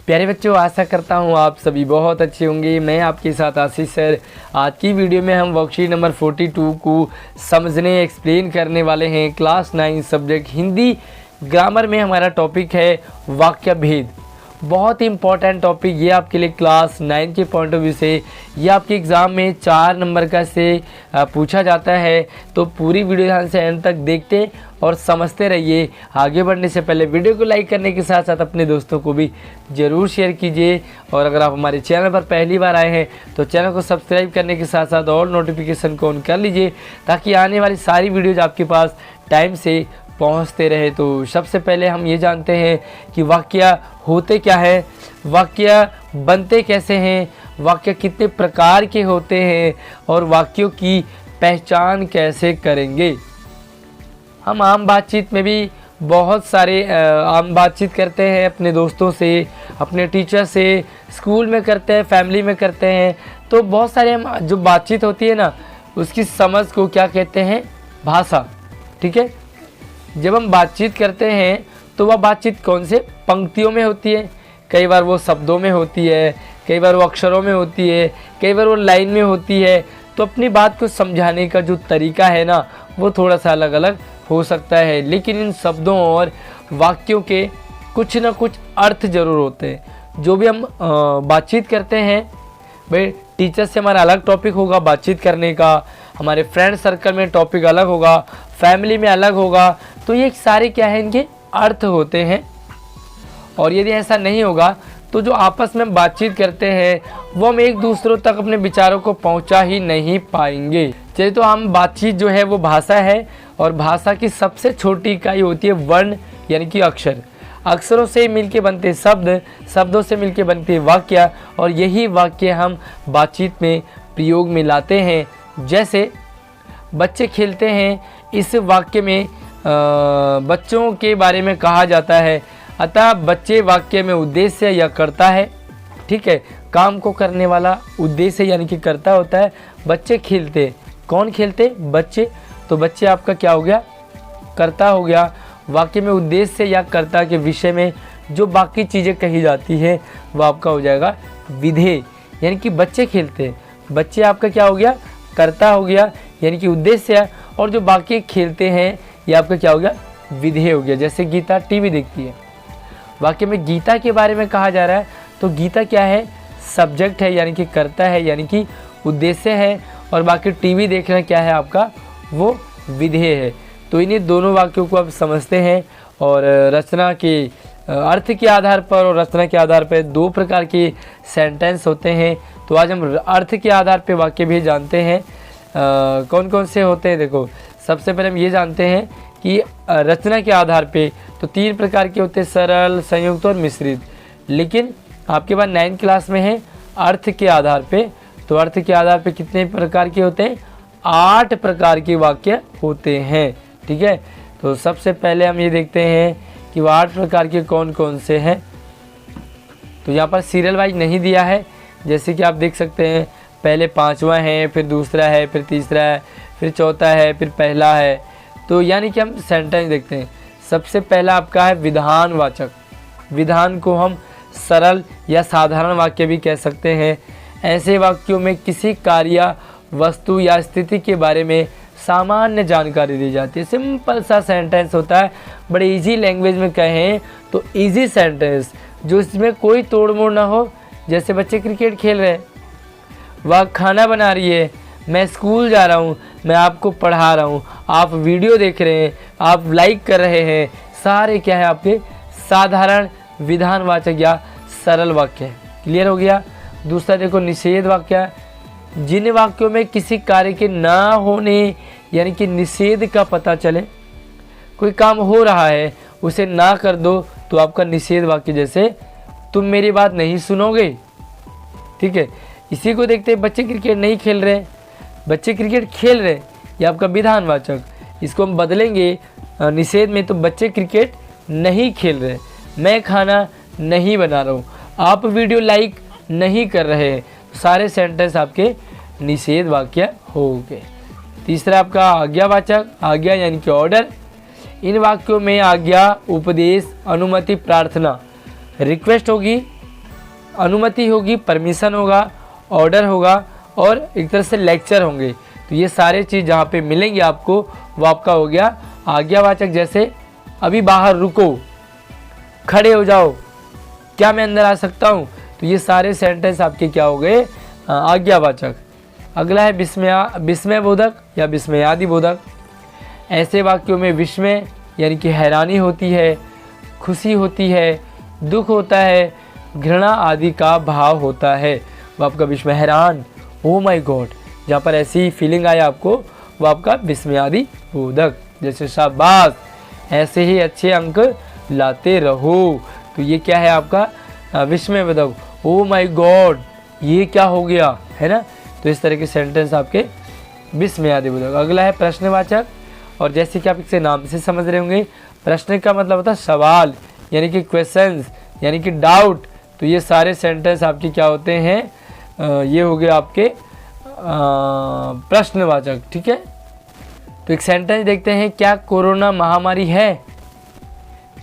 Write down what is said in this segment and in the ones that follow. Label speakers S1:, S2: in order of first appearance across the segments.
S1: प्यारे बच्चों, आशा करता हूँ आप सभी बहुत अच्छे होंगे। मैं आपके साथ आशीष सर। आज की वीडियो में हम वर्कशीट नंबर 42 को समझने एक्सप्लेन करने वाले हैं। क्लास 9 सब्जेक्ट हिंदी ग्रामर में हमारा टॉपिक है वाक्य भेद। बहुत ही इंपॉर्टेंट टॉपिक ये आपके लिए क्लास 9 के पॉइंट ऑफ व्यू से। ये आपके एग्ज़ाम में 4 नंबर का से पूछा जाता है। तो पूरी वीडियो ध्यान से एंड तक देखते और समझते रहिए। आगे बढ़ने से पहले वीडियो को लाइक करने के साथ साथ अपने दोस्तों को भी ज़रूर शेयर कीजिए। और अगर आप हमारे चैनल पर पहली बार आए हैं तो चैनल को सब्सक्राइब करने के साथ साथ और नोटिफिकेशन को ऑन कर लीजिए, ताकि आने वाली सारी वीडियोज़ आपके पास टाइम से पहुंचते रहे। तो सबसे पहले हम ये जानते हैं कि वाक्य होते क्या है, वाक्य बनते कैसे हैं, वाक्य कितने प्रकार के होते हैं और वाक्यों की पहचान कैसे करेंगे। हम आम बातचीत में भी बहुत सारे आम बातचीत करते हैं अपने दोस्तों से, अपने टीचर से, स्कूल में करते हैं, फैमिली में करते हैं। तो बहुत सारे हम जो बातचीत होती है ना, उसकी समझ को क्या कहते हैं, भाषा। ठीक है, जब हम बातचीत करते हैं तो वह बातचीत कौन से पंक्तियों में होती है, कई बार वो शब्दों में होती है, कई बार वो अक्षरों में होती है, कई बार वो लाइन में होती है। तो अपनी बात को समझाने का जो तरीका है ना, वो थोड़ा सा अलग अलग हो सकता है, लेकिन इन शब्दों और वाक्यों के कुछ ना कुछ अर्थ ज़रूर होते हैं। जो भी हम बातचीत करते हैं भाई, टीचर से हमारा अलग टॉपिक होगा बातचीत करने का, हमारे फ्रेंड सर्कल में टॉपिक अलग होगा, फैमिली में अलग होगा। तो ये सारे क्या है, इनके अर्थ होते हैं। और यदि ऐसा नहीं होगा तो जो आपस में बातचीत करते हैं वो हम एक दूसरों तक अपने विचारों को पहुंचा ही नहीं पाएंगे। चलिए, तो हम बातचीत जो है वो भाषा है, और भाषा की सबसे छोटी इकाई होती है वर्ण यानी कि अक्षर। अक्षरों से मिलके बनते शब्द, शब्दों से मिलके बनते वाक्य, और यही वाक्य हम बातचीत में प्रयोग में लाते हैं। जैसे बच्चे खेलते हैं, इस वाक्य में बच्चों के बारे में कहा जाता है। अतः बच्चे वाक्य में उद्देश्य या कर्ता है। ठीक है, काम को करने वाला उद्देश्य यानी कि कर्ता होता है। बच्चे खेलते, कौन खेलते, बच्चे। तो बच्चे आपका क्या हो गया, कर्ता हो गया। वाक्य में उद्देश्य या कर्ता के विषय में जो बाकी चीज़ें कही जाती है वह आपका हो जाएगा विधेय। यानी कि बच्चे खेलते, बच्चे आपका क्या हो गया, कर्ता हो गया यानी कि उद्देश्य, और जो बाकी खेलते हैं ये आपका क्या हो गया, विधेय हो गया। जैसे गीता टीवी देखती है, वाक्य में गीता के बारे में कहा जा रहा है तो गीता क्या है, सब्जेक्ट है यानी कि कर्ता है यानी कि उद्देश्य है, और बाकी टीवी देखना क्या है आपका, वो विधेय है। तो इन्हीं दोनों वाक्यों को आप समझते हैं। और रचना के अर्थ के आधार पर और रचना के आधार पर दो प्रकार के सेंटेंस होते हैं। तो आज हम अर्थ के आधार पर वाक्य भी जानते हैं कौन कौन से होते हैं। देखो, सबसे पहले हम ये जानते हैं कि रचना के आधार पे तो 3 प्रकार के होते हैं, सरल, संयुक्त और मिश्रित। लेकिन आपके पास 9 क्लास में है अर्थ के आधार पे। तो अर्थ के आधार पे कितने प्रकार के होते हैं, 8 प्रकार के वाक्य होते हैं। ठीक है, तो सबसे पहले हम ये देखते हैं कि वो 8 प्रकार के कौन कौन से हैं। तो यहाँ पर सीरियल वाइज नहीं दिया है, जैसे कि आप देख सकते हैं, पहले 5वां है, फिर दूसरा है, फिर तीसरा है, फिर चौथा है, फिर पहला है। तो यानी कि हम सेंटेंस देखते हैं। सबसे पहला आपका है विधानवाचक। विधान को हम सरल या साधारण वाक्य भी कह सकते हैं। ऐसे वाक्यों में किसी कार्य, वस्तु या स्थिति के बारे में सामान्य जानकारी दी जाती है। सिंपल सा सेंटेंस होता है, बड़े इजी लैंग्वेज में कहें तो इजी सेंटेंस, जो इसमें कोई तोड़ मोड़ ना हो। जैसे बच्चे क्रिकेट खेल रहे हैं, वह खाना बना रही है, मैं स्कूल जा रहा हूँ, मैं आपको पढ़ा रहा हूँ, आप वीडियो देख रहे हैं, आप लाइक कर रहे हैं, सारे क्या है आपके साधारण विधानवाचक या सरल वाक्य है। क्लियर हो गया। दूसरा देखो, निषेध वाक्य। जिन वाक्यों में किसी कार्य के ना होने यानी कि निषेध का पता चले, कोई काम हो रहा है उसे ना कर दो तो आपका निषेध वाक्य। जैसे तुम मेरी बात नहीं सुनोगे। ठीक है, इसी को देखते हैं, बच्चे क्रिकेट नहीं खेल रहे, बच्चे क्रिकेट खेल रहे, ये आपका विधानवाचक। इसको हम बदलेंगे निषेध में, तो बच्चे क्रिकेट नहीं खेल रहे, मैं खाना नहीं बना रहा हूँ, आप वीडियो लाइक नहीं कर रहे हैं। सारे सेंटेंस आपके निषेध वाक्य हो गए। तीसरा आपका आज्ञावाचक। आज्ञा यानी कि ऑर्डर। इन वाक्यों में आज्ञा, उपदेश, अनुमति, प्रार्थना, रिक्वेस्ट होगी अनुमति होगी, परमिशन होगा, ऑर्डर होगा और एक तरह से लेक्चर होंगे। तो ये सारे चीज़ जहाँ पे मिलेंगी आपको वो आपका हो गया आज्ञावाचक। जैसे अभी बाहर रुको, खड़े हो जाओ, क्या मैं अंदर आ सकता हूँ, तो ये सारे सेंटेंस आपके क्या हो गए, आज्ञावाचक। अगला है विस्मयबोधक या विस्मयादिबोधक। ऐसे वाक्यों में विस्मय यानी कि हैरानी होती है, खुशी होती है, दुख होता है, घृणा आदि का भाव होता है। वो आपका विस्मय, हैरान, ओ माय गॉड, जहाँ पर ऐसी फीलिंग आए आपको वो आपका विस्मयादिबोधक। जैसे शाबाश, ऐसे ही अच्छे अंक लाते रहो, तो ये क्या है आपका विस्मयबोधक। ओ माय गॉड, ये क्या हो गया, है ना। तो इस तरह के सेंटेंस आपके विस्मयादिबोधक। अगला है प्रश्नवाचक। और जैसे कि आप इससे नाम से समझ रहे होंगे, प्रश्न का मतलब होता है सवाल, यानी कि क्वेश्चंस, यानी कि डाउट। तो ये सारे सेंटेंस आपके क्या होते हैं, ये हो गए आपके प्रश्नवाचक। ठीक है, तो एक सेंटेंस देखते हैं, क्या कोरोना महामारी है,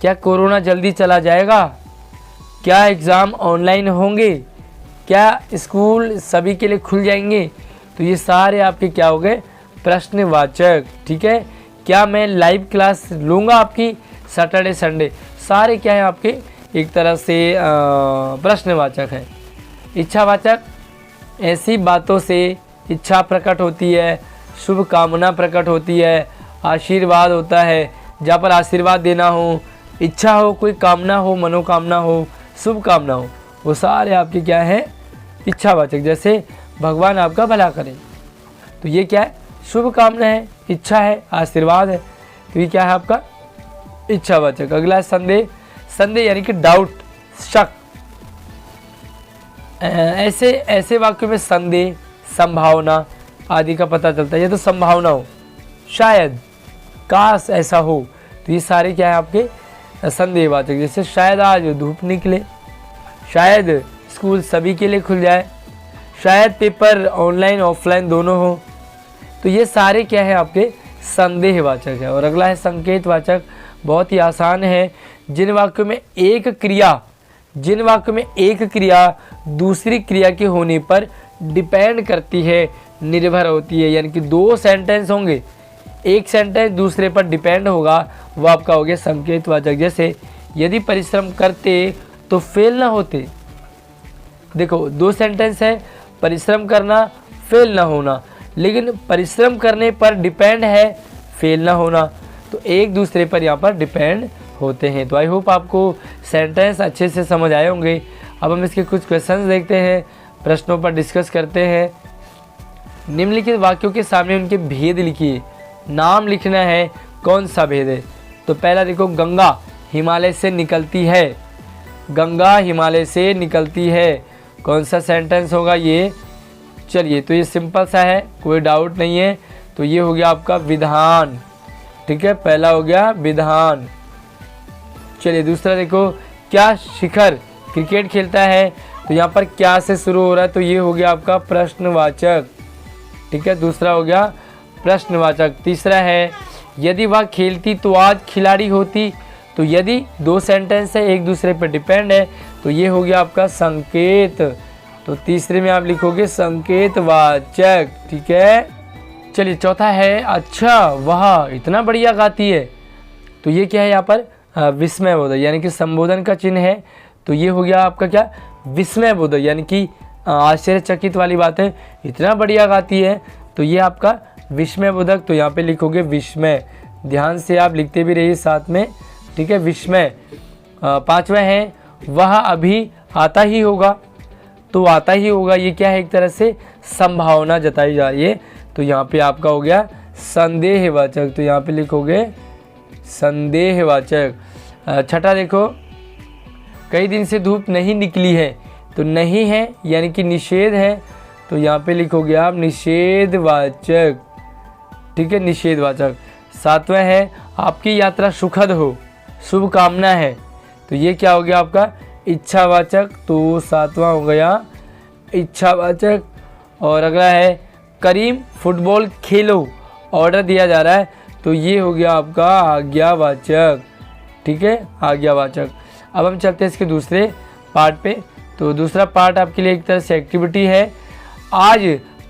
S1: क्या कोरोना जल्दी चला जाएगा, क्या एग्ज़ाम ऑनलाइन होंगे, क्या स्कूल सभी के लिए खुल जाएंगे। तो ये सारे आपके क्या हो गए, प्रश्नवाचक। ठीक है, क्या मैं लाइव क्लास लूँगा आपकी सैटरडे संडे, सारे क्या है आपके एक तरह से प्रश्नवाचक है। इच्छावाचक, ऐसी बातों से इच्छा प्रकट होती है, शुभ कामना प्रकट होती है, आशीर्वाद होता है, जहाँ पर आशीर्वाद देना हो, इच्छा हो, कोई कामना हो, मनोकामना हो, शुभ कामना हो, वो सारे आपके क्या है, इच्छावाचक। जैसे भगवान आपका भला करें, तो ये क्या है, शुभ कामना है, इच्छा है, आशीर्वाद है, तो ये क्या है आपका इच्छावाचक। अगला है संदेह। संदेह यानी कि डाउट, शक। ऐसे वाक्यों में संदेह, संभावना आदि का पता चलता है। ये तो संभावना हो, शायद, काश ऐसा हो, तो ये सारे क्या है आपके संदेहवाचक। जैसे शायद आज धूप निकले, शायद स्कूल सभी के लिए खुल जाए, शायद पेपर ऑनलाइन ऑफलाइन दोनों हो, तो ये सारे क्या है आपके संदेहवाचक है। और अगला है संकेतवाचक। बहुत ही आसान है, जिन वाक्यों में एक क्रिया दूसरी क्रिया के होने पर डिपेंड करती है, निर्भर होती है, यानी कि दो सेंटेंस होंगे, एक सेंटेंस दूसरे पर डिपेंड होगा, वो आपका हो गया संकेतवाचक। जैसे यदि परिश्रम करते तो फेल ना होते। देखो, दो सेंटेंस है, परिश्रम करना, फेल ना होना, लेकिन परिश्रम करने पर डिपेंड है, फेल ना होना, तो एक दूसरे पर यहाँ पर डिपेंड होते हैं। तो आई होप आपको सेंटेंस अच्छे से समझ आए होंगे। अब हम इसके कुछ क्वेश्चंस देखते हैं, प्रश्नों पर डिस्कस करते हैं। निम्नलिखित वाक्यों के सामने उनके भेद लिखिए, नाम लिखना है, कौन सा भेद है। तो पहला देखो, गंगा हिमालय से निकलती है, गंगा हिमालय से निकलती है, कौन सा सेंटेंस होगा ये। चलिए, तो ये सिंपल सा है, कोई डाउट नहीं है, तो ये हो गया आपका विधान। ठीक है, पहला हो गया विधान। चलिए दूसरा देखो, क्या शिखर क्रिकेट खेलता है, तो यहाँ पर क्या से शुरू हो रहा है, तो ये हो गया आपका प्रश्नवाचक। ठीक है, दूसरा हो गया प्रश्नवाचक। तीसरा है, यदि वह खेलती तो आज खिलाड़ी होती, तो यदि दो सेंटेंस है, एक दूसरे पर डिपेंड है, तो ये हो गया आपका संकेत। तो तीसरे में आप लिखोगे संकेतवाचक। ठीक है, चलिए चौथा है, अच्छा वह इतना बढ़िया गाती है, तो ये क्या है यहाँ पर विस्मयबोधक, यानी कि संबोधन का चिन्ह है, तो ये हो गया आपका क्या विस्मयबोधक, यानी कि आश्चर्यचकित वाली बात है, इतना बढ़िया गाती है, तो ये आपका विस्मयबोधक। तो यहाँ पे लिखोगे विस्मय, ध्यान से आप लिखते भी रहिए साथ में। ठीक है, विस्मय। पांचवा है, वह अभी आता ही होगा, तो आता ही होगा, ये क्या है एक तरह से संभावना जताई जा रही है, तो यहाँ पे आपका हो गया संदेहवाचक, तो यहाँ पे लिखोगे संदेहवाचक। छठा देखो, कई दिन से धूप नहीं निकली है, तो नहीं है यानी कि निषेध है, तो यहाँ पे लिखोगे आप निषेधवाचक। ठीक है, निषेधवाचक। सातवां है, आपकी यात्रा सुखद हो, शुभकामना है, तो ये क्या हो गया आपका इच्छावाचक, तो सातवां हो गया इच्छावाचक। और अगला है, करीम फुटबॉल खेलो, ऑर्डर दिया जा रहा है, तो ये हो गया आपका आज्ञावाचक। ठीक है, आज्ञावाचक। अब हम चलते हैं इसके दूसरे पार्ट पे, तो दूसरा पार्ट आपके लिए एक तरह से एक्टिविटी है। आज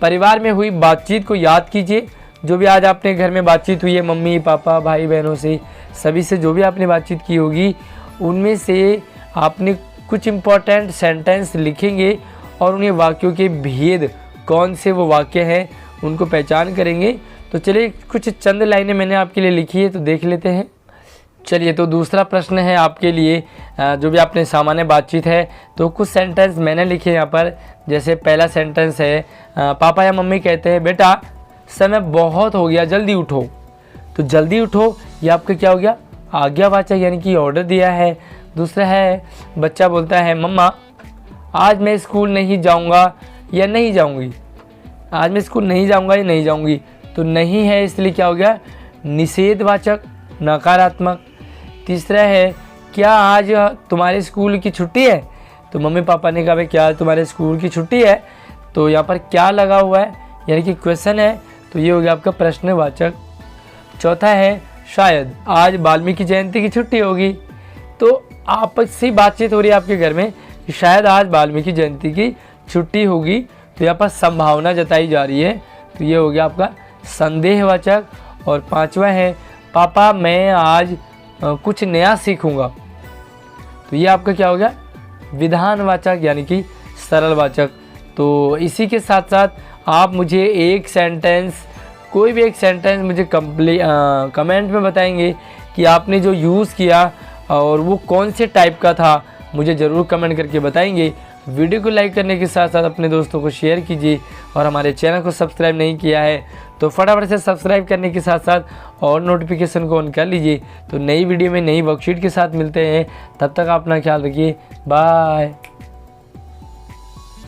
S1: परिवार में हुई बातचीत को याद कीजिए। जो भी आज आपने घर में बातचीत हुई है मम्मी पापा भाई बहनों से, सभी से जो भी आपने बातचीत की होगी, उनमें से आपने कुछ इम्पोर्टेंट सेंटेंस लिखेंगे और उन्हें वाक्यों के भेद कौन से वो वाक्य हैं उनको पहचान करेंगे। तो चलिए कुछ चंद लाइनें मैंने आपके लिए लिखी है, तो देख लेते हैं। चलिए, तो दूसरा प्रश्न है आपके लिए, जो भी आपने सामान्य बातचीत है, तो कुछ सेंटेंस मैंने लिखे यहाँ पर। जैसे पहला सेंटेंस है, पापा या मम्मी कहते हैं बेटा समय बहुत हो गया जल्दी उठो। तो जल्दी उठो ये आपका क्या हो गया, आज्ञावाचक यानी कि ऑर्डर दिया है। दूसरा है, बच्चा बोलता है मम्मा आज मैं स्कूल नहीं जाऊँगा या नहीं जाऊँगी। आज मैं स्कूल नहीं जाऊँगा या नहीं जाऊँगी, तो नहीं है इसलिए क्या हो गया, निषेधवाचक नकारात्मक। तीसरा है, क्या आज तुम्हारे स्कूल की छुट्टी है। तो मम्मी पापा ने कहा भाई क्या तुम्हारे स्कूल की छुट्टी है, तो यहाँ पर क्या लगा हुआ है यानी कि क्वेश्चन है, तो ये हो गया आपका प्रश्नवाचक। चौथा है, शायद आज वाल्मीकि जयंती की छुट्टी होगी। तो आपसी बातचीत हो रही है आपके घर में कि शायद आज वाल्मीकि जयंती की छुट्टी होगी, तो यहाँ पर संभावना जताई जा रही है, तो ये हो गया आपका संदेहवाचक। और पांचवा है, पापा मैं आज कुछ नया सीखूंगा। तो ये आपका क्या हो गया, विधानवाचक यानी कि सरलवाचक। तो इसी के साथ साथ आप मुझे एक सेंटेंस, कोई भी एक सेंटेंस मुझे कमेंट में बताएंगे कि आपने जो यूज़ किया और वो कौन से टाइप का था, मुझे ज़रूर कमेंट करके बताएंगे। वीडियो को लाइक करने के साथ साथ अपने दोस्तों को शेयर कीजिए और हमारे चैनल को सब्सक्राइब नहीं किया है तो फटाफट से सब्सक्राइब करने के साथ साथ और नोटिफिकेशन को ऑन कर लीजिए। तो नई वीडियो में नई वर्कशीट के साथ मिलते हैं, तब तक अपना ख्याल रखिए, बाय।